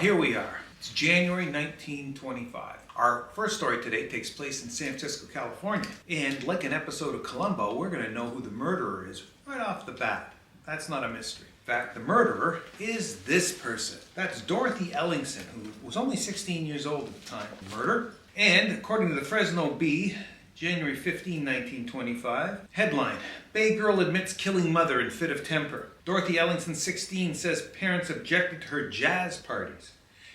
here we are. It's January 1925. Our first story today takes place in San Francisco, California. And like an episode of Columbo, we're going to know who the murderer is right off the bat. That's not a mystery. In fact, the murderer is this person. That's Dorothy Ellingson, who was only 16 years old at the time of the murder. And according to the Fresno Bee, January 15, 1925, headline, Bay girl admits killing mother in fit of temper. Dorothy Ellingson, 16, says parents objected to her jazz parties.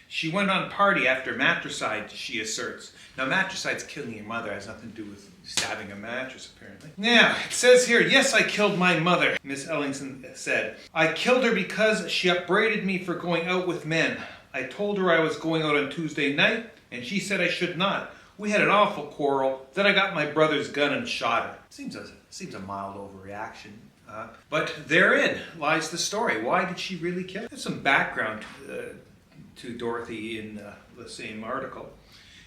She went on party after matricide, she asserts. Now, matricide's killing your mother has nothing to do with stabbing a mattress, apparently. Now, it says here, yes, I killed my mother, Miss Ellingson said. I killed her because she upbraided me for going out with men. I told her I was going out on Tuesday night, and she said I should not. We had an awful quarrel. Then I got my brother's gun and shot her. Seems a mild overreaction. But therein lies the story. Why did she really kill her? There's some background to Dorothy in the same article.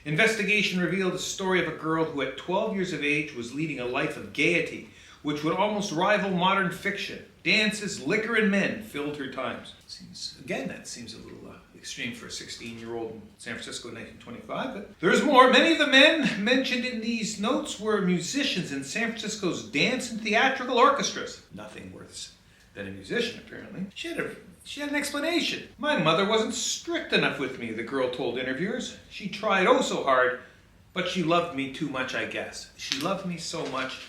Investigation revealed the story of a girl who at 12 years of age was leading a life of gaiety, which would almost rival modern fiction. Dances, liquor, and men filled her times. That seems a little extreme for a 16-year-old in San Francisco in 1925, but there's more. Many of the men mentioned in these notes were musicians in San Francisco's dance and theatrical orchestras. Nothing worse than a musician, apparently. She had an explanation. My mother wasn't strict enough with me, the girl told interviewers. She tried oh so hard, but she loved me too much, I guess. She loved me so much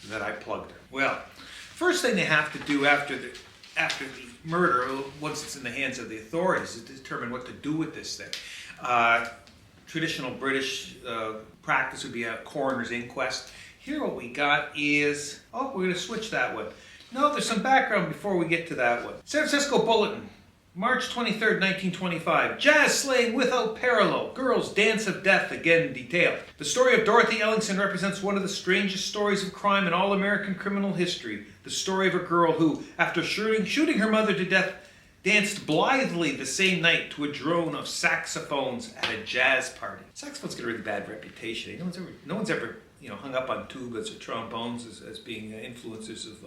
that I plugged her. Well, first thing they have to do after the murder, once it's in the hands of the authorities, is determine what to do with this thing. Traditional British practice would be a coroner's inquest. Here what we got is, we're going to switch that one. No, there's some background before we get to that one. San Francisco Bulletin, March 23rd, 1925. Jazz slaying without parallel. Girls' dance of death again detailed. The story of Dorothy Ellingson represents one of the strangest stories of crime in all American criminal history. The story of a girl who, after shooting her mother to death, danced blithely the same night to a drone of saxophones at a jazz party. Saxophones get a really bad reputation. No one's ever hung up on tubas or trombones as being influencers of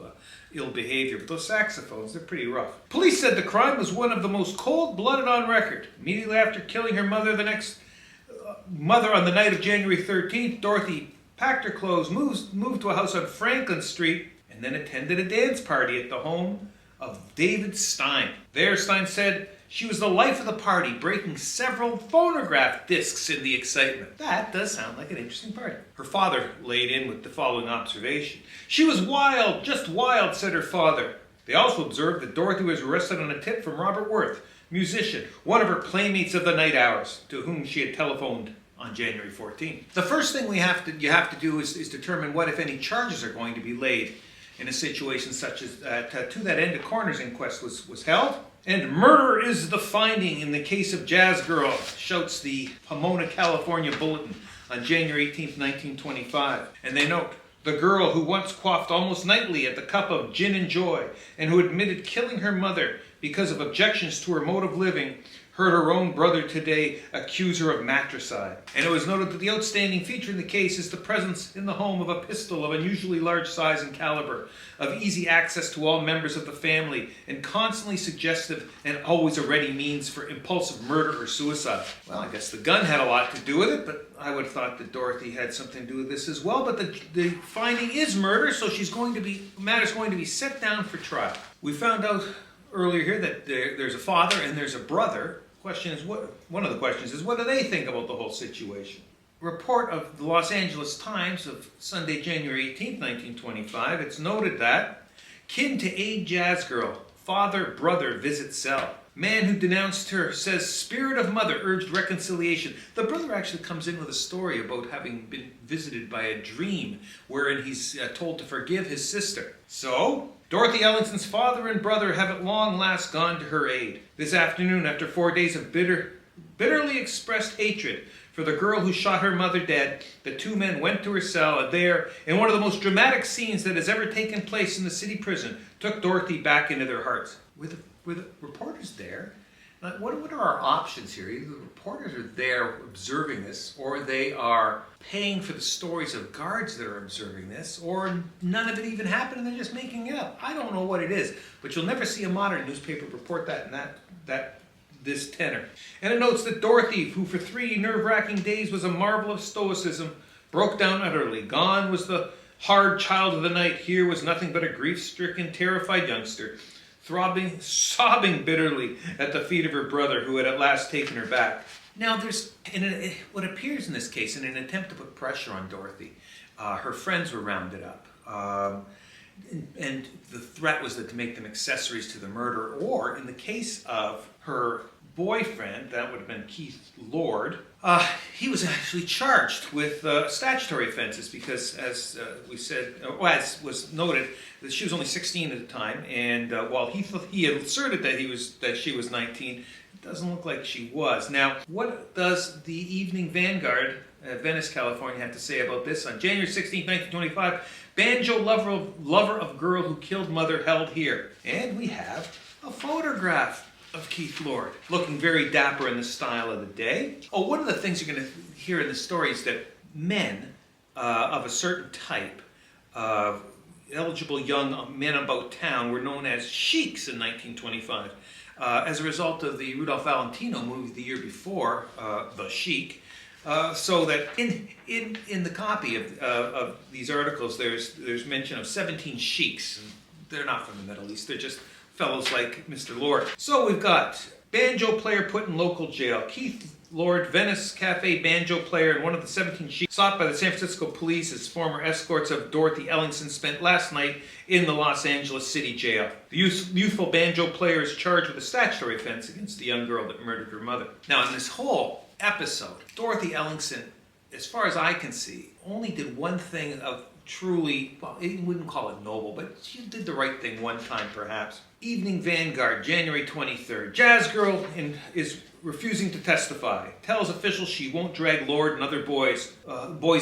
ill behavior. But those saxophones, they're pretty rough. Police said the crime was one of the most cold-blooded on record. Immediately after killing her mother on the night of January 13th, Dorothy packed her clothes, moved to a house on Franklin Street, and then attended a dance party at the home of David Stein. There, Stein said, she was the life of the party, breaking several phonograph discs in the excitement. That does sound like an interesting party. Her father laid in with the following observation. She was wild, just wild, said her father. They also observed that Dorothy was arrested on a tip from Robert Worth, musician, one of her playmates of the night hours, to whom she had telephoned on January 14th. The first thing you have to do is determine what, if any, charges are going to be laid in a situation such as to that end, a coroner's inquest was held. And murder is the finding in the case of Jazz Girl, shouts the Pomona, California Bulletin on January 18th, 1925. And they note, the girl who once quaffed almost nightly at the cup of gin and joy, and who admitted killing her mother because of objections to her mode of living, heard her own brother today accuse her of matricide. And it was noted that the outstanding feature in the case is the presence in the home of a pistol of unusually large size and caliber, of easy access to all members of the family, and constantly suggestive and always a ready means for impulsive murder or suicide. Well, I guess the gun had a lot to do with it, but I would have thought that Dorothy had something to do with this as well. But the finding is murder, so matter's going to be set down for trial. We found out earlier here that there's a father and there's a brother. One of the questions is, what do they think about the whole situation? Report of the Los Angeles Times of Sunday, January 18th, 1925, it's noted that kin to aid jazz girl, father, brother visit cell. Man who denounced her says spirit of mother urged reconciliation. The brother actually comes in with a story about having been visited by a dream wherein he's told to forgive his sister. So, Dorothy Ellingson's father and brother have at long last gone to her aid. This afternoon, after 4 days of bitterly expressed hatred for the girl who shot her mother dead, the two men went to her cell, and there, in one of the most dramatic scenes that has ever taken place in the city prison, took Dorothy back into their hearts. Were the reporters there? What are our options here? Either the reporters are there observing this, or they are paying for the stories of guards that are observing this, or none of it even happened and they're just making it up. I don't know what it is, but you'll never see a modern newspaper report that this tenor. And it notes that Dorothy, who for 3 nerve-wracking days was a marvel of stoicism, broke down utterly. Gone was the hard child of the night. Here was nothing but a grief-stricken, terrified youngster, sobbing bitterly at the feet of her brother, who had at last taken her back. Now, there's what appears in this case in an attempt to put pressure on Dorothy. Her friends were rounded up, and the threat was that to make them accessories to the murder, or in the case of her boyfriend, that would have been Keith Lord, he was actually charged with statutory offenses because, as we said, as was noted, that she was only 16 at the time, and while he asserted that she was 19, it doesn't look like she was. Now, what does the Evening Vanguard, Venice, California, have to say about this? On January 16, 1925, banjo lover of girl who killed mother held here. And we have a photograph of Keith Lord, looking very dapper in the style of the day. Oh, one of the things you're going to hear in the story is that men of a certain type, eligible young men about town, were known as sheiks in 1925. As a result of the Rudolph Valentino movie the year before, The Sheik, so that in the copy of these articles, there's mention of 17 sheiks. And they're not from the Middle East. They're just fellows like Mr. Lord. So we've got banjo player put in local jail. Keith Lord, Venice Cafe banjo player, and one of the 17 sheiks sought by the San Francisco police as former escorts of Dorothy Ellingson, spent last night in the Los Angeles City jail. The youthful banjo player is charged with a statutory offense against the young girl that murdered her mother. Now, in this whole episode, Dorothy Ellingson, as far as I can see, only did one thing of truly, well, I wouldn't call it noble, but she did the right thing one time, perhaps. Evening Vanguard, January 23rd. Jazz girl is refusing to testify. Tells officials she won't drag Lord and other boys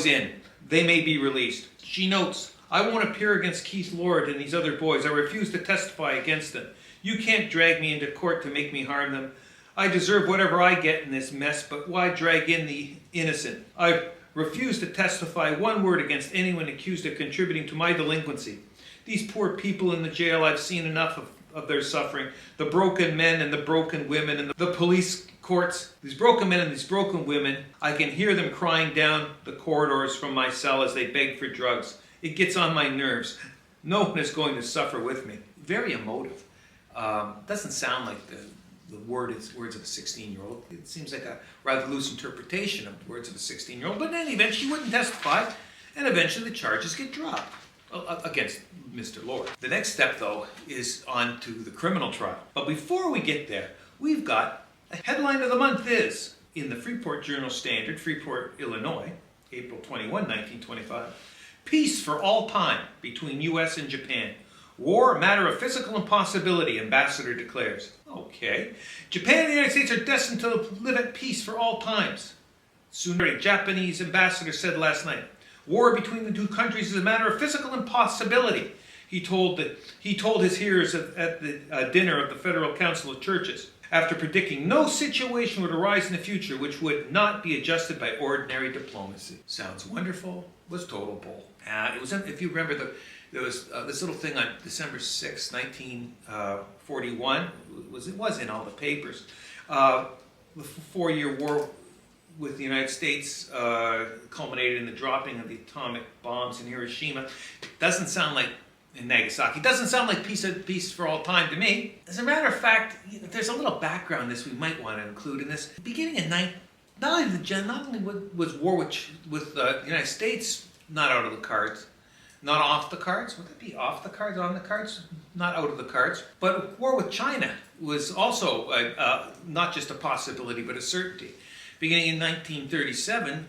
in. They may be released. She notes, I won't appear against Keith Lord and these other boys. I refuse to testify against them. You can't drag me into court to make me harm them. I deserve whatever I get in this mess, but why drag in the innocent? I refuse to testify one word against anyone accused of contributing to my delinquency. These poor people in the jail, I've seen enough of their suffering. The broken men and the broken women and the police courts. These broken men and these broken women, I can hear them crying down the corridors from my cell as they beg for drugs. It gets on my nerves. No one is going to suffer with me. Very emotive. Doesn't sound like the words of a 16-year-old. It seems like a rather loose interpretation of the words of a 16-year-old. But in any event, she wouldn't testify, and eventually the charges get dropped against Mr. Lord. The next step, though, is on to the criminal trial. But before we get there, we've got a headline of the month is, in the Freeport Journal-Standard, Freeport, Illinois, April 21, 1925, Peace for all time between U.S. and Japan. War, a matter of physical impossibility, ambassador declares. Okay. Japan and the United States are destined to live at peace for all times. Tsunari, Japanese ambassador, said last night. War between the two countries is a matter of physical impossibility, he told his hearers at the dinner of the Federal Council of Churches, after predicting no situation would arise in the future which would not be adjusted by ordinary diplomacy. Sounds wonderful, was total bull. It was, if you remember, there was this little thing on December 6, 1941. It was in all the papers. The 4-year war with the United States culminated in the dropping of the atomic bombs in Hiroshima. It doesn't sound like in Nagasaki. It doesn't sound like peace for all time to me. As a matter of fact, there's a little background this we might want to include in this. Beginning in not only was war with the United States not out of the cards, not off the cards. Would that be off the cards, on the cards? Not out of the cards. But war with China was also not just a possibility, but a certainty. Beginning in 1937,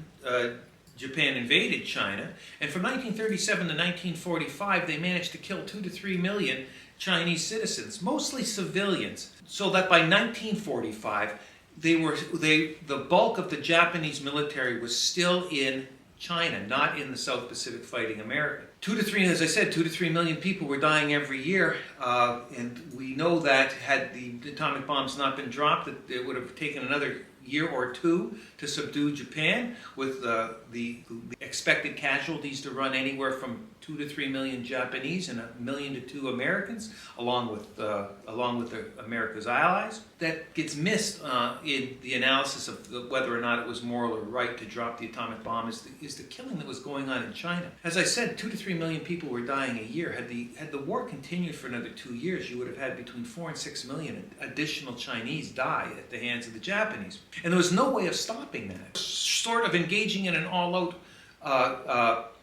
Japan invaded China, and from 1937 to 1945, they managed to kill 2 to 3 million Chinese citizens, mostly civilians. So that by 1945, the bulk of the Japanese military was still in China, not in the South Pacific fighting America. 2 to 3, as I said, 2 to 3 million people were dying every year, and we know that had the atomic bombs not been dropped, that it would have taken another year or two to subdue Japan, with the expected casualties to run anywhere from 2 to 3 million Japanese and 1 million to 2 Americans, along with America's allies. That gets missed in the analysis of whether or not it was moral or right to drop the atomic bomb is the killing that was going on in China. As I said, 2 to 3 million people were dying a year. Had the war continued for another 2 years, you would have had between 4 and 6 million additional Chinese die at the hands of the Japanese. And there was no way of stopping that. Sort of engaging in an all-out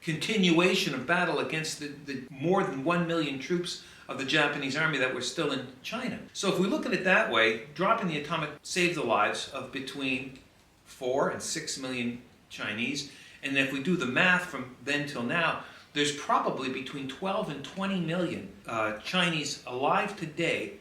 continuation of battle against the more than 1 million troops of the Japanese army that were still in China. So if we look at it that way, dropping the atomic saved the lives of between 4 and 6 million Chinese. And if we do the math from then till now, there's probably between 12 and 20 million Chinese alive today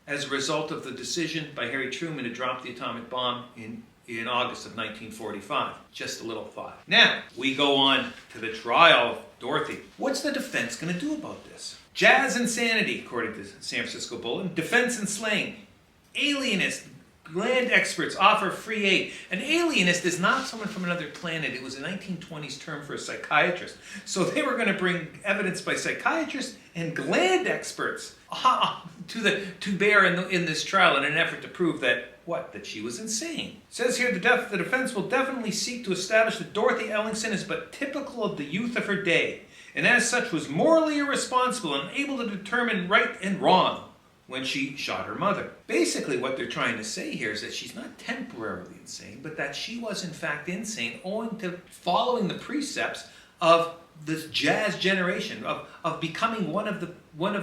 as a result of the decision by Harry Truman to drop the atomic bomb in August of 1945. Just a little thought. Now, we go on to the trial of Dorothy. What's the defense going to do about this? Jazz insanity, according to the San Francisco Bulletin. Defense and slaying. Alienist. Land experts offer free aid. An alienist is not someone from another planet. It was a 1920s term for a psychiatrist. So they were going to bring evidence by psychiatrists and gland experts to bear in this trial in an effort to prove that she was insane. It says here the defense will definitely seek to establish that Dorothy Ellingson is but typical of the youth of her day, and as such was morally irresponsible and unable to determine right and wrong when she shot her mother. Basically what they're trying to say here is that she's not temporarily insane, but that she was in fact insane owing to following the precepts of this jazz generation, of becoming one of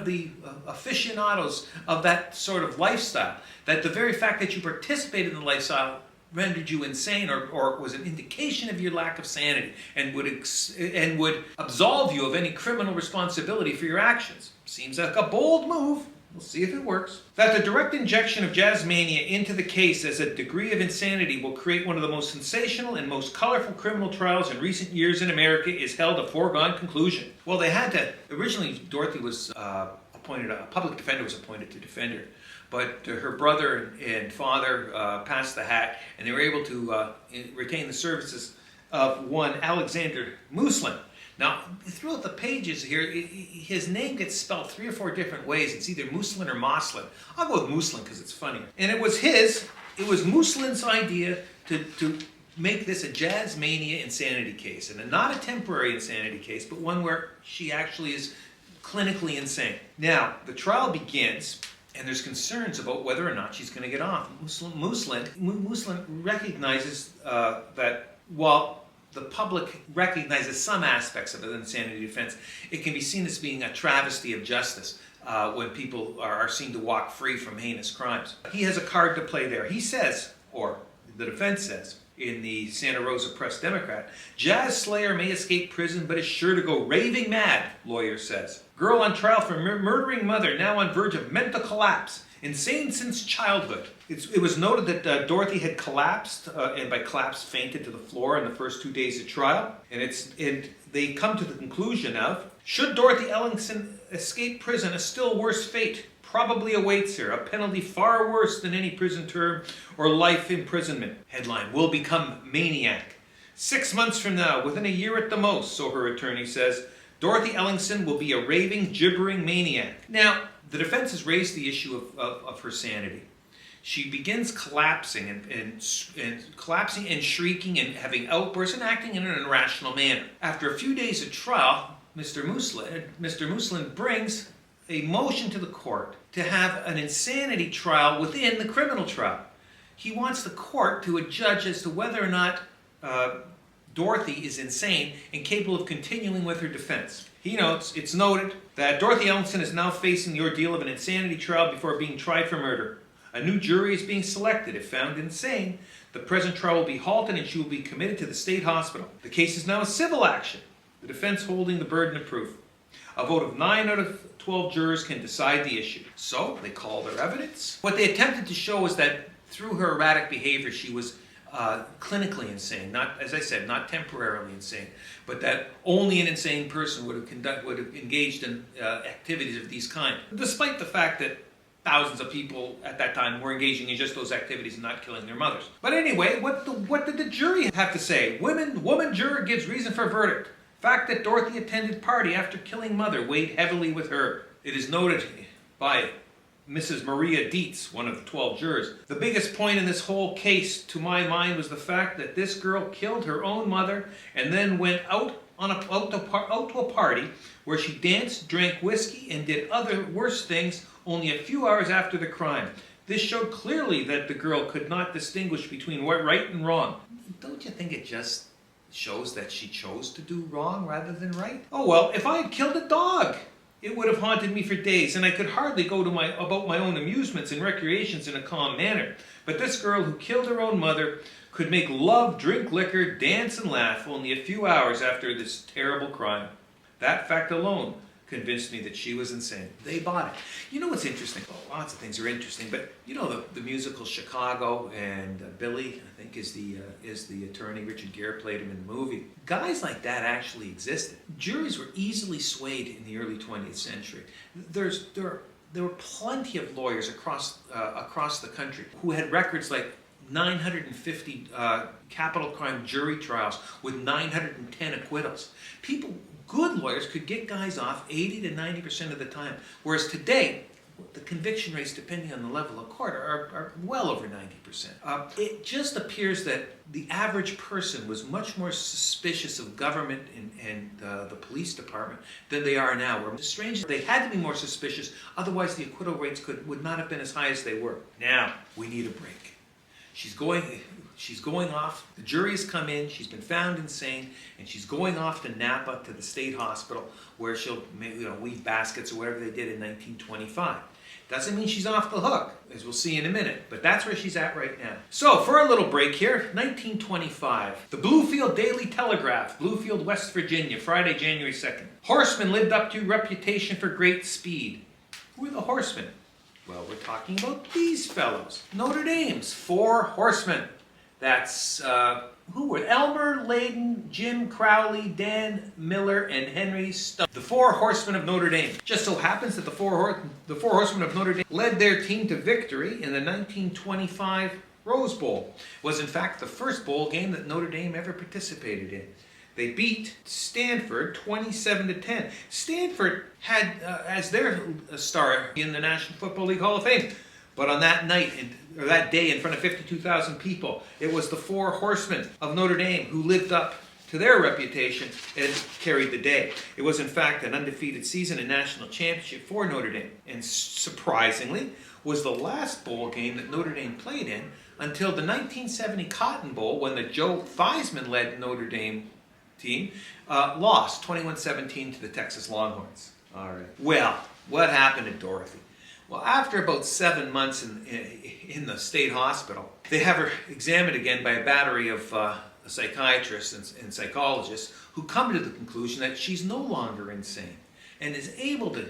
the aficionados of that sort of lifestyle. That the very fact that you participated in the lifestyle rendered you insane, or was an indication of your lack of sanity, and would absolve you of any criminal responsibility for your actions. Seems like a bold move. We'll see if it works. That the direct injection of jazz mania into the case as a degree of insanity will create one of the most sensational and most colorful criminal trials in recent years in America is held a foregone conclusion. Well, they had to. Originally, Dorothy was appointed, a public defender was appointed to defend her. But her brother and father passed the hat, and they were able to retain the services of one Alexander Muslin. Now, throughout the pages here, his name gets spelled 3 or 4 different ways. It's either Muslin or Moslin. I'll go with Muslin because it's funnier. And it was Muslin's idea to make this a jazz mania insanity case. And not a temporary insanity case, but one where she actually is clinically insane. Now, the trial begins, and there's concerns about whether or not she's going to get off. Muslin recognizes that while the public recognizes some aspects of an insanity defense, it can be seen as being a travesty of justice when people are seen to walk free from heinous crimes. He has a card to play there. He says, or the defense says, in the Santa Rosa Press-Democrat, jazz slayer may escape prison but is sure to go raving mad, lawyer says. Girl on trial for murdering mother, now on verge of mental collapse. Insane since childhood. It was noted that Dorothy had collapsed, and by collapse fainted to the floor in the first 2 days of trial. And they come to the conclusion of, should Dorothy Ellingson escape prison, a still worse fate probably awaits her, a penalty far worse than any prison term or life imprisonment. Headline, will become maniac. 6 months from now, within a year at the most, so her attorney says, Dorothy Ellingson will be a raving, gibbering maniac. Now, the defense has raised the issue of her sanity. She begins collapsing and collapsing and shrieking and having outbursts and acting in an irrational manner. After a few days of trial, Mr. Muslin brings a motion to the court to have an insanity trial within the criminal trial. He wants the court to adjudge as to whether or not Dorothy is insane and capable of continuing with her defense. He notes, it's noted that Dorothy Ellingson is now facing the ordeal of an insanity trial before being tried for murder. A new jury is being selected. If found insane, the present trial will be halted and she will be committed to the state hospital. The case is now a civil action, the defense holding the burden of proof. A vote of 9 out of 12 jurors can decide the issue. So, they call their evidence. What they attempted to show is that through her erratic behavior, she was clinically insane, not, as I said, not temporarily insane, but that only an insane person would have engaged in activities of these kind. Despite the fact that thousands of people at that time were engaging in just those activities and not killing their mothers. But anyway, what did the jury have to say? Woman juror gives reason for verdict. Fact that Dorothy attended party after killing mother weighed heavily with her. It is noted by Mrs. Maria Dietz, one of the 12 jurors. The biggest point in this whole case, to my mind, was the fact that this girl killed her own mother and then went out to a party where she danced, drank whiskey, and did other worse things only a few hours after the crime. This showed clearly that the girl could not distinguish between what right and wrong. Don't you think it just shows that she chose to do wrong rather than right? Oh well, if I had killed a dog, it would have haunted me for days, and I could hardly go about my own amusements and recreations in a calm manner. But this girl who killed her own mother could make love, drink liquor, dance, and laugh only a few hours after this terrible crime. That fact alone convinced me that she was insane. They bought it. You know what's interesting? Well, lots of things are interesting, but you know the musical Chicago, and Billy, I think, is the attorney. Richard Gere played him in the movie. Guys like that actually existed. Juries were easily swayed in the early 20th century. There were plenty of lawyers across the country who had records like 950 capital crime jury trials with 910 acquittals. Good lawyers could get guys off 80 to 90% of the time, whereas today, the conviction rates, depending on the level of court, are well over 90%. It just appears that the average person was much more suspicious of government and the police department than they are now. Where strangely, they had to be more suspicious, otherwise the acquittal rates would not have been as high as they were. Now, we need a break. She's going off, the jury has come in, she's been found insane, and she's going off to Napa to the state hospital where she'll weave baskets or whatever they did in 1925. Doesn't mean she's off the hook, as we'll see in a minute, but that's where she's at right now. So, for a little break here, 1925. The Bluefield Daily Telegraph, Bluefield, West Virginia, Friday, January 2nd. Horsemen lived up to reputation for great speed. Who are the horsemen? Well, we're talking about these fellows. Notre Dame's 4 horsemen. That's, who were Elmer Layden, Jim Crowley, Dan Miller, and Henry Stone. The 4 Horsemen of Notre Dame. Just so happens that the four Horsemen of Notre Dame led their team to victory in the 1925 Rose Bowl. It was in fact the first bowl game that Notre Dame ever participated in. They beat Stanford 27-10. Stanford had as their star in the National Football League Hall of Fame. But on that night, or that day, in front of 52,000 people, it was the 4 Horsemen of Notre Dame who lived up to their reputation and carried the day. It was in fact an undefeated season and national championship for Notre Dame. And surprisingly, was the last bowl game that Notre Dame played in until the 1970 Cotton Bowl, when the Joe Theismann-led Notre Dame team lost 21-17 to the Texas Longhorns. All right. Well, what happened to Dorothy? Well, after about 7 months in the state hospital, they have her examined again by a battery of psychiatrists and psychologists who come to the conclusion that she's no longer insane and is able to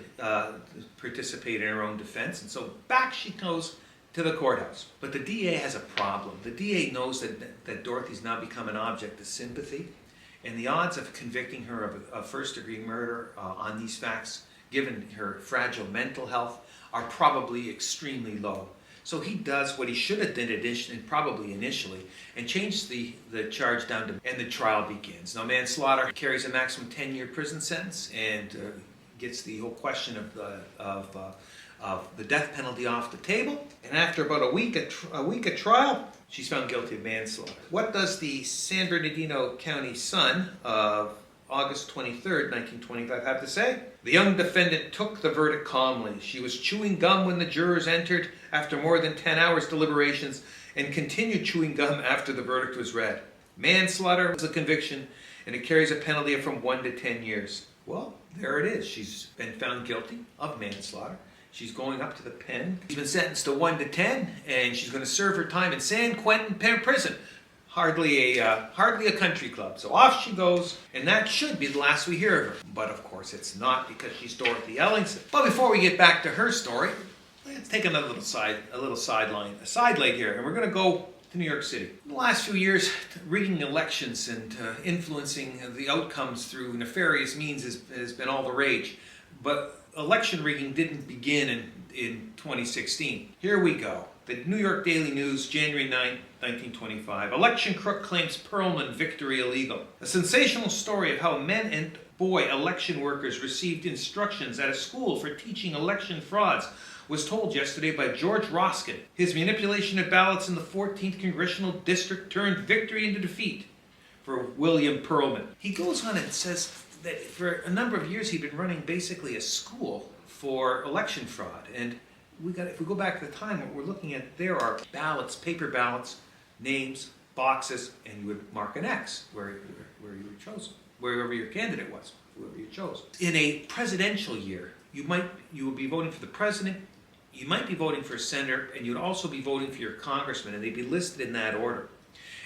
participate in her own defense. And so back she goes to the courthouse. But the DA has a problem. The DA knows that Dorothy's now become an object of sympathy, and the odds of convicting her of first-degree murder on these facts, given her fragile mental health, are probably extremely low. So he does what he should have done probably initially, and changed the charge down to, and the trial begins. Now, manslaughter carries a maximum 10-year prison sentence, and gets the whole question of the death penalty off the table. And after about a week of trial, she's found guilty of manslaughter. What does the San Bernardino County Sun of August 23rd, 1925 have to say? The young defendant took the verdict calmly. She was chewing gum when the jurors entered after more than 10 hours deliberations, and continued chewing gum after the verdict was read. Manslaughter was a conviction, and it carries a penalty of from 1 to 10 years. Well, there it is. She's been found guilty of manslaughter. She's going up to the pen. She's been sentenced to 1 to 10, and she's going to serve her time in San Quentin Prison. Hardly a country club. So off she goes, and that should be the last we hear of her. But of course it's not, because she's Dorothy Ellingson. But before we get back to her story, let's take another little sidelight here, and we're going to go to New York City. In the last few years, rigging elections and influencing the outcomes through nefarious means has been all the rage. But election rigging didn't begin in 2016. Here we go. The New York Daily News, January 9, 1925. Election crook claims Perlman victory illegal. A sensational story of how men and boy election workers received instructions at a school for teaching election frauds was told yesterday by George Roskin. His manipulation of ballots in the 14th Congressional District turned victory into defeat for William Perlman. He goes on and says that for a number of years he'd been running basically a school for election fraud. And if we go back to the time, what we're looking at there are ballots, paper ballots, names, boxes, and you would mark an X where you were chosen, wherever your candidate was, whoever you chose. In a presidential year, you would be voting for the president, you might be voting for a senator, and you'd also be voting for your congressman, and they'd be listed in that order.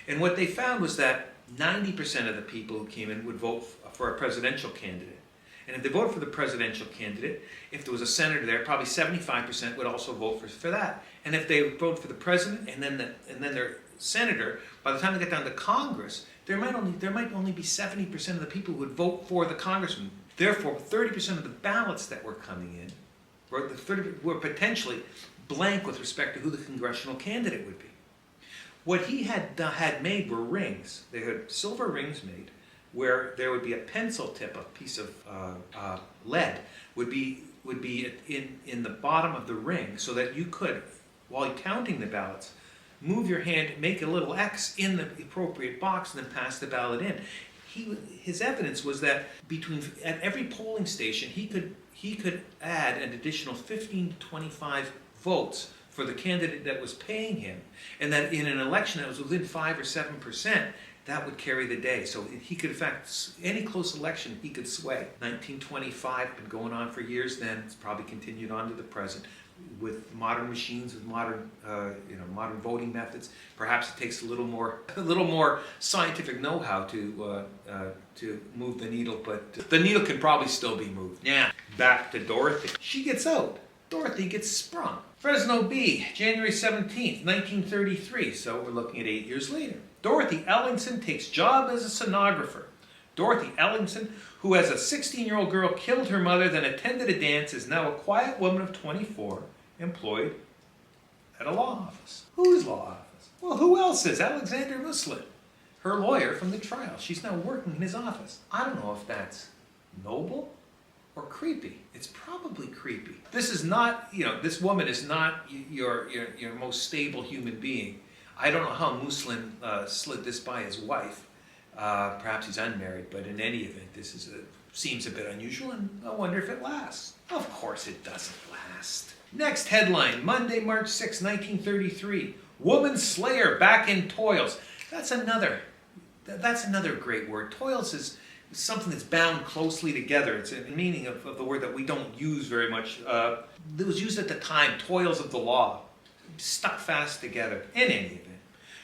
And what they found was that 90% of the people who came in would vote for a presidential candidate. And if they voted for the presidential candidate, if there was a senator there, probably 75% would also vote for that. And if they voted for the president and then their senator, by the time they get down to Congress, there might only be 70% of the people who would vote for the congressman. Therefore, 30% of the ballots that were coming in were potentially blank with respect to who the congressional candidate would be. What he had made were rings. They had silver rings made, where there would be a pencil tip, a piece of lead, would be in the bottom of the ring, so that you could, while counting the ballots, move your hand, make a little X in the appropriate box, and then pass the ballot in. His evidence was that at every polling station, he could add an additional 15 to 25 votes for the candidate that was paying him, and that in an election that was within 5 or 7%, that would carry the day. So he could, in fact, any close election, he could sway. 1925, been going on for years then. It's probably continued on to the present with modern machines, with modern voting methods. Perhaps it takes a little more scientific know-how to move the needle, but the needle can probably still be moved. Now, back to Dorothy. She gets out. Dorothy gets sprung. Fresno B, January 17th, 1933. So we're looking at 8 years later. Dorothy Ellingson takes job as a sonographer. Dorothy Ellingson, who as a 16-year-old girl killed her mother, then attended a dance, is now a quiet woman of 24, employed at a law office. Whose law office? Well, who else is? Alexander Muslin, her lawyer from the trial. She's now working in his office. I don't know if that's noble or creepy. It's probably creepy. This is not, this woman is not your most stable human being. I don't know how Muslin slid this by his wife. Perhaps he's unmarried, but in any event, this seems a bit unusual, and I wonder if it lasts. Of course it doesn't last. Next headline, Monday, March 6, 1933. Woman slayer back in toils. That's another great word. Toils is something that's bound closely together. It's a meaning of the word that we don't use very much. It was used at the time, toils of the law. Stuck fast together. In any event.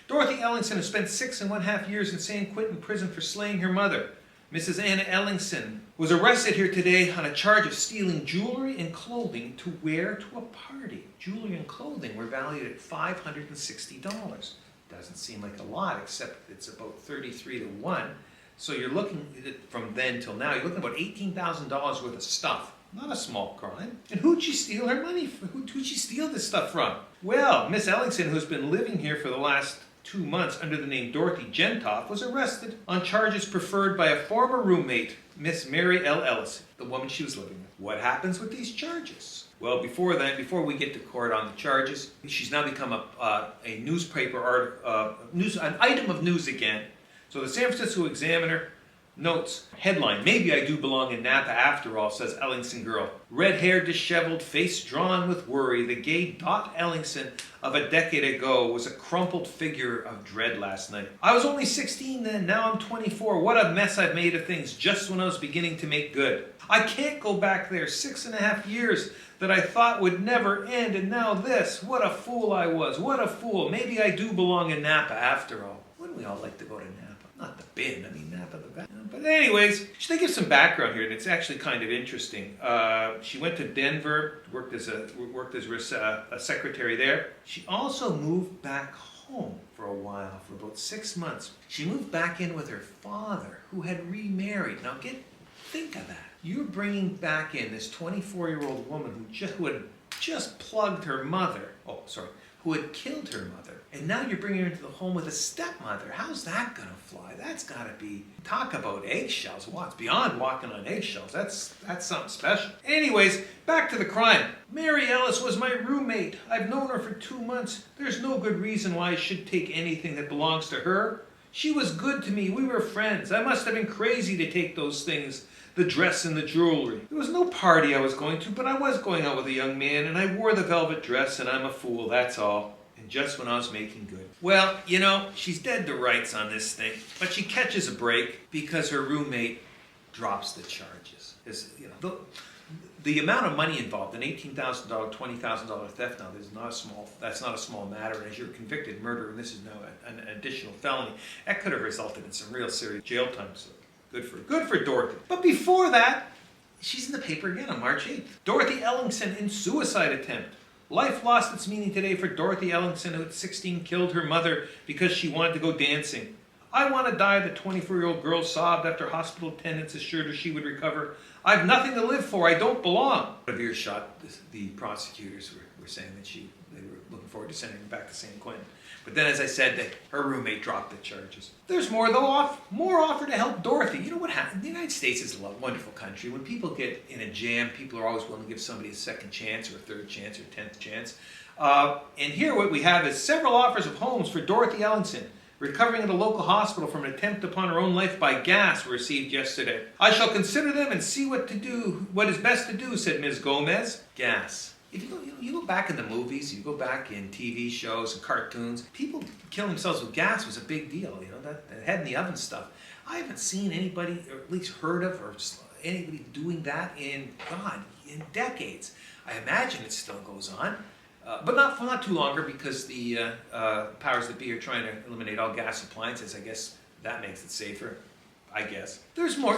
Dorothy Ellingson has spent 6.5 years in San Quentin prison for slaying her mother. Mrs. Anna Ellingson was arrested here today on a charge of stealing jewelry and clothing to wear to a party. Jewelry and clothing were valued at $560. Doesn't seem like a lot, except it's about 33 to 1. So you're looking at, from then till now, you're looking at about $18,000 worth of stuff. Not a small crime. And who'd she steal her money from? Who'd she steal this stuff from? Well, Miss Ellingson, who's been living here for the last 2 months under the name Dorothy Gentoff, was arrested on charges preferred by a former roommate, Miss Mary L. Ellison, the woman she was living with. What happens with these charges? Well, before we get to court on the charges, she's now become a newspaper an item of news again. So the San Francisco Examiner notes, headline, maybe I do belong in Napa after all, says Ellingson girl. Red hair disheveled, face drawn with worry, the gay Dot Ellingson of a decade ago was a crumpled figure of dread last night. I was only 16 then, now I'm 24. What a mess I've made of things just when I was beginning to make good. I can't go back there, 6.5 years that I thought would never end, and now this. What a fool I was, what a fool. Maybe I do belong in Napa after all. Wouldn't we all like to go to Napa? Not the bin, I mean Napa the back. But anyways, they give some background here, and it's actually kind of interesting. She went to Denver, worked as a secretary there. She also moved back home for a while, for about 6 months. She moved back in with her father, who had remarried. Now think of that. You're bringing back in this 24-year-old woman who had just plugged her mother. Oh, sorry. Who had killed her mother. And now you're bringing her into the home with a stepmother. How's that going to fly? That's got to be... Talk about eggshells. Well, it's beyond walking on eggshells. That's something special. Anyways, back to the crime. Mary Ellis was my roommate. I've known her for 2 months. There's no good reason why I should take anything that belongs to her. She was good to me. We were friends. I must have been crazy to take those things. The dress and the jewelry. There was no party I was going to, but I was going out with a young man, and I wore the velvet dress, and I'm a fool, that's all. And just when I was making good. Well, you know, she's dead to rights on this thing, but she catches a break because her roommate drops the charges. The amount of money involved, an $18,000, $20,000 theft now, that's not a small matter. And as you're a convicted murderer, and this is now an additional felony, that could have resulted in some real serious jail time. So good for Dorothy. But before that, she's in the paper again on March 8th. Dorothy Ellingson in suicide attempt. Life lost its meaning today for Dorothy Ellingson, who at 16 killed her mother because she wanted to go dancing. I want to die, the 24-year-old girl sobbed after hospital attendants assured her she would recover. I've nothing to live for. I don't belong. Of earshot, the prosecutors were saying that they were looking forward to sending her back to San Quentin. But then, as I said, her roommate dropped the charges. There's more, though. More offer to help Dorothy. You know what happened? The United States is a wonderful country. When people get in a jam, people are always willing to give somebody a second chance or a third chance or a 10th chance. And here what we have is several offers of homes for Dorothy Ellingson, recovering at a local hospital from an attempt upon her own life by gas, were received yesterday. I shall consider them and see what is best to do, said Ms. Gomez. Gas. If you go back in the movies, you go back in TV shows and cartoons, people killing themselves with gas was a big deal, that head in the oven stuff. I haven't seen anybody, or at least heard of, or anybody doing that in decades. I imagine it still goes on, but not for not too longer, because the powers that be are trying to eliminate all gas appliances. I guess that makes it safer. I guess. There's more.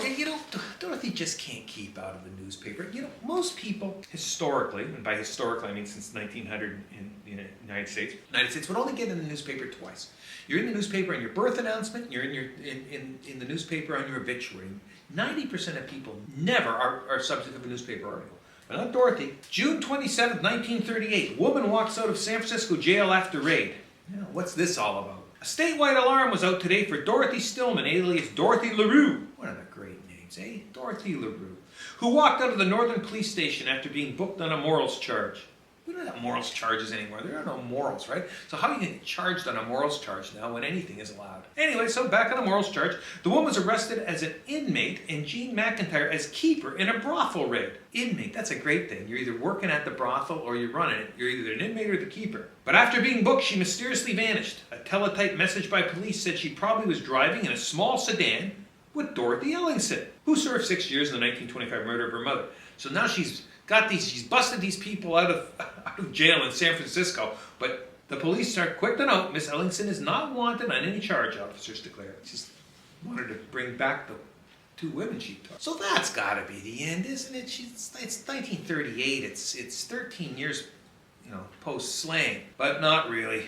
Dorothy just can't keep out of the newspaper. Most people historically, and by historically I mean since 1900 in the United States would only get in the newspaper twice. You're in the newspaper on your birth announcement, and you're in the newspaper on your obituary. 90% of people never are subject of a newspaper article. But not Dorothy. June 27, 1938, woman walks out of San Francisco jail after raid. What's this all about? A statewide alarm was out today for Dorothy Stillman, alias Dorothy LaRue. One of the great names, eh? Dorothy LaRue, who walked out of the Northern Police Station after being booked on a morals charge. We don't have morals charges anymore. There are no morals, right? So how are you going to get charged on a morals charge now when anything is allowed? Anyway, so back on a morals charge, the woman was arrested as an inmate and Jean McIntyre as keeper in a brothel raid. Inmate, that's a great thing. You're either working at the brothel or you're running it. You're either an inmate or the keeper. But after being booked, she mysteriously vanished. A teletype message by police said she probably was driving in a small sedan with Dorothy Ellingson, who served 6 years in the 1925 murder of her mother. So now she's busted these people out of jail in San Francisco, but the police are quick to note Miss Ellingson is not wanted on any charge, officers declared. Just wanted to bring back the 2 women she took. So that's got to be the end, isn't it? It's 1938. It's 13 years, post-slaying, but not really.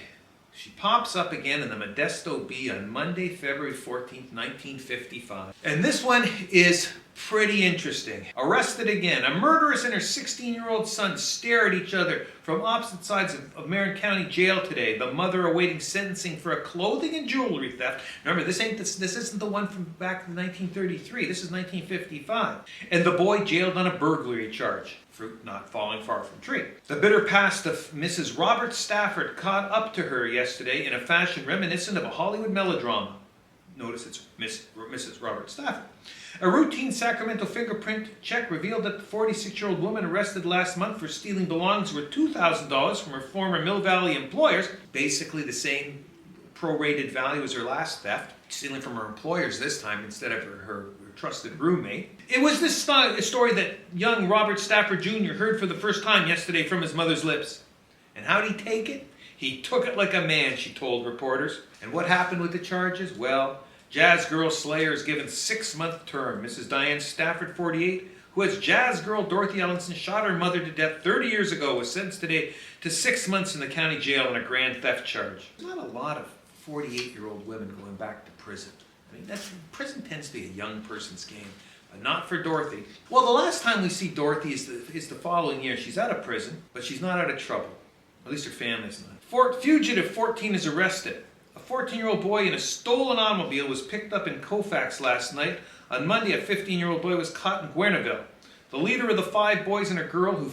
She pops up again in the Modesto Bee on Monday, February 14th, 1955. And this one is pretty interesting. Arrested again. A murderess and her 16-year-old son stare at each other from opposite sides of Marin County Jail today. The mother awaiting sentencing for a clothing and jewelry theft. Remember, this isn't the one from back in 1933. This is 1955. And the boy jailed on a burglary charge. Fruit not falling far from tree. The bitter past of Mrs. Robert Stafford caught up to her yesterday in a fashion reminiscent of a Hollywood melodrama. Notice it's Mrs. Robert Stafford. A routine Sacramento fingerprint check revealed that the 46-year-old woman arrested last month for stealing belongings worth $2,000 from her former Mill Valley employers, basically the same prorated value as her last theft, stealing from her employers this time instead of her trusted roommate. It was this story that young Robert Stafford Jr. heard for the first time yesterday from his mother's lips. And how'd he take it? He took it like a man, she told reporters. And what happened with the charges? Well, jazz girl slayer is given 6-month term. Mrs. Diane Stafford, 48, who as jazz girl Dorothy Ellingson shot her mother to death 30 years ago, was sentenced today to 6 months in the county jail on a grand theft charge. There's not a lot of 48-year-old women going back to prison. I mean, prison tends to be a young person's game. Not for Dorothy. Well, the last time we see Dorothy is the following year. She's out of prison, but she's not out of trouble. At least her family's not. Fugitive 14 is arrested. A 14-year-old boy in a stolen automobile was picked up in Colfax last night. On Monday, a 15-year-old boy was caught in Guerneville. The leader of the 5 boys and a girl who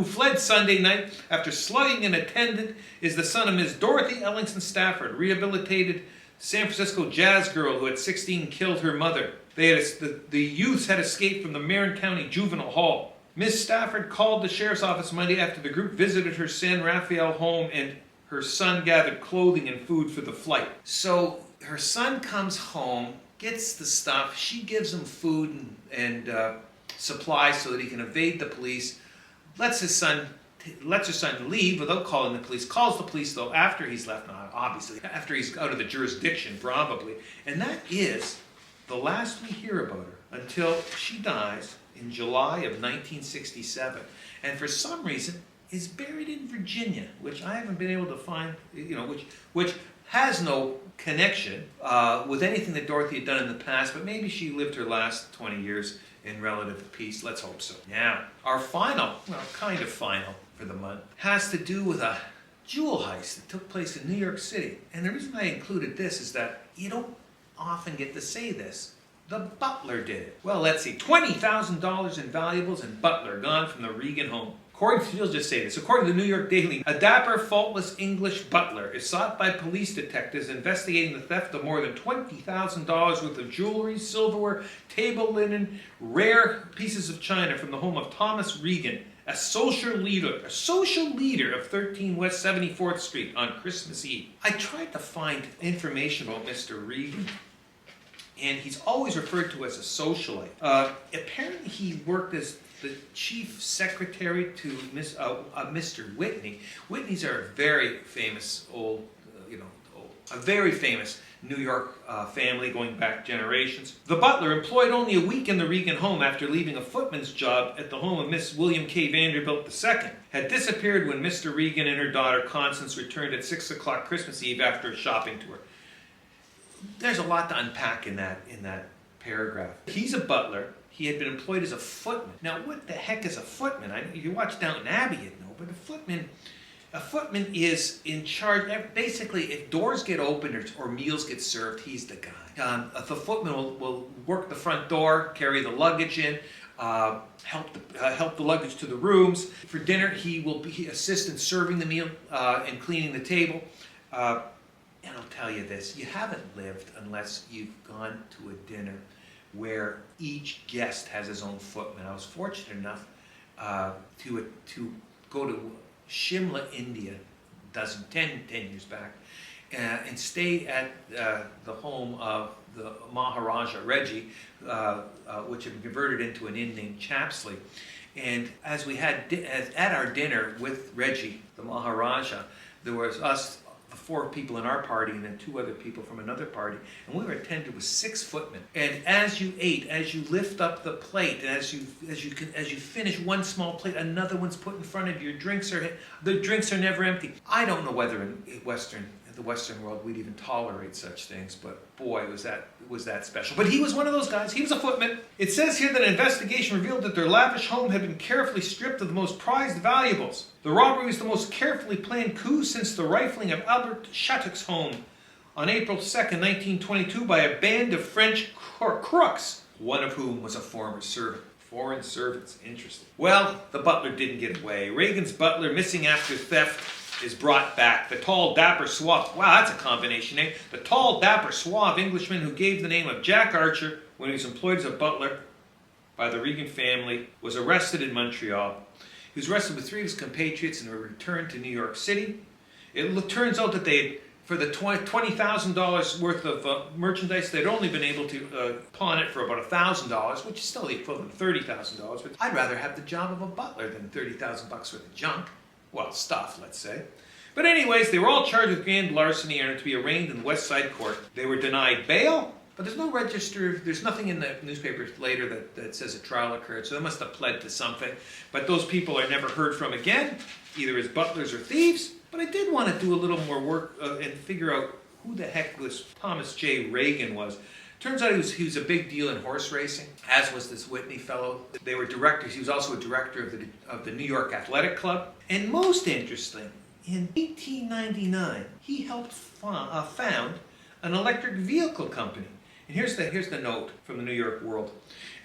fled Sunday night after slugging an attendant is the son of Ms. Dorothy Ellingson Stafford, rehabilitated San Francisco jazz girl who at 16 killed her mother. The youths had escaped from the Marin County Juvenile Hall. Ms. Stafford called the sheriff's office Monday after the group visited her San Rafael home and her son gathered clothing and food for the flight. So her son comes home, gets the stuff, she gives him food and supplies so that he can evade the police, lets her son leave without calling the police, calls the police though after he's left, obviously, after he's out of the jurisdiction probably, and that is the last we hear about her until she dies in July of 1967, and for some reason is buried in Virginia, which I haven't been able to find, which has no connection with anything that Dorothy had done in the past, but maybe she lived her last 20 years in relative peace. Let's hope so. Now, our final, kind of final for the month, has to do with a jewel heist that took place in New York City. And the reason I included this is that you don't often get to say this. The Butler did it. Well, let's see. $20,000 in valuables in Butler gone from the Reagan home. You'll just say this. According to the New York Daily, a dapper, faultless English butler is sought by police detectives investigating the theft of more than $20,000 worth of jewelry, silverware, table linen, rare pieces of china from the home of Thomas Reagan, a social leader of 13 West 74th Street on Christmas Eve. I tried to find information about Mr. Reagan, and he's always referred to as a socialite. Apparently he worked as the chief secretary to Mr. Whitney. Whitneys are a very famous a very famous New York family going back generations. The butler, employed only a week in the Reagan home after leaving a footman's job at the home of Miss William K. Vanderbilt II, had disappeared when Mr. Reagan and her daughter Constance returned at 6 o'clock Christmas Eve after a shopping tour. There's a lot to unpack in that paragraph. He's a butler. He had been employed as a footman. Now, what the heck is a footman? If you watch Downton Abbey, you'd know. But a footman is in charge. Basically, if doors get opened or meals get served, he's the guy. The footman will work the front door, carry the luggage in, help the luggage to the rooms. For dinner, he will assist in serving the meal and cleaning the table. And I'll tell you this, you haven't lived unless you've gone to a dinner where each guest has his own footman. I was fortunate enough to go to Shimla, India, 10 years back, and stay at the home of the Maharaja Reggie, which had been converted into an inn named Chapsley. And as we had at our dinner with Reggie, the Maharaja, there was us, the 4 people in our party, and then 2 other people from another party, and we were attended with 6 footmen. And as you ate, as you lift up the plate, as you finish one small plate, another one's put in front of you. The drinks are never empty. I don't know whether in the Western world we'd even tolerate such things, but boy, was that special. But he was one of those guys. He was a footman. It says here that an investigation revealed that their lavish home had been carefully stripped of the most prized valuables. The robbery was the most carefully planned coup since the rifling of Albert Shattuck's home on April 2nd, 1922 by a band of French crooks, one of whom was a former servant. Foreign servants, interesting. Well, the butler didn't get away. Reagan's butler, missing after theft, is brought back. The tall, dapper, suave, wow, that's a combination name. The tall, dapper, suave Englishman who gave the name of Jack Archer when he was employed as a butler by the Reagan family was arrested in Montreal. He was arrested with 3 of his compatriots and were returned to New York City. It turns out that for the $20,000 worth of merchandise, they'd only been able to pawn it for about $1,000, which is still the equivalent of $30,000. But I'd rather have the job of a butler than $30,000 worth of junk. Well, stuff, let's say. But anyways, they were all charged with grand larceny and are to be arraigned in the West Side Court. They were denied bail, but there's no register, there's nothing in the newspapers later that says a trial occurred, so they must have pled to something. But those people are never heard from again, either as butlers or thieves. But I did want to do a little more work and figure out who the heck this Thomas J. Reagan was. Turns out he was a big deal in horse racing, as was this Whitney fellow. They were directors. He was also a director of the New York Athletic Club. And most interesting, in 1899, he helped found an electric vehicle company. And here's the note from the New York World.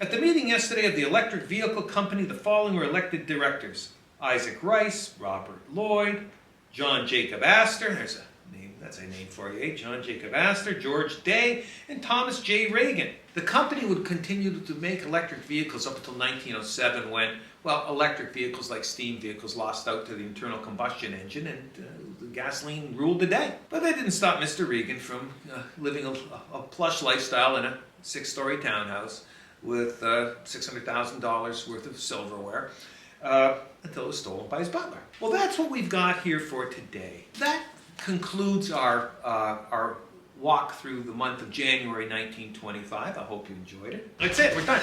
At the meeting yesterday of the Electric Vehicle Company, the following were elected directors: Isaac Rice, Robert Lloyd, John Jacob Astor, there's a name, that's a name for you, eh? John Jacob Astor, George Day, and Thomas J. Reagan. The company would continue to make electric vehicles up until 1907 when, well, electric vehicles like steam vehicles lost out to the internal combustion engine and the gasoline ruled the day. But that didn't stop Mr. Reagan from living a plush lifestyle in a 6-story townhouse with $600,000 worth of silverware until it was stolen by his butler. Well, that's what we've got here for today. That concludes our walk through the month of January 1925. I hope you enjoyed it. That's it. We're done.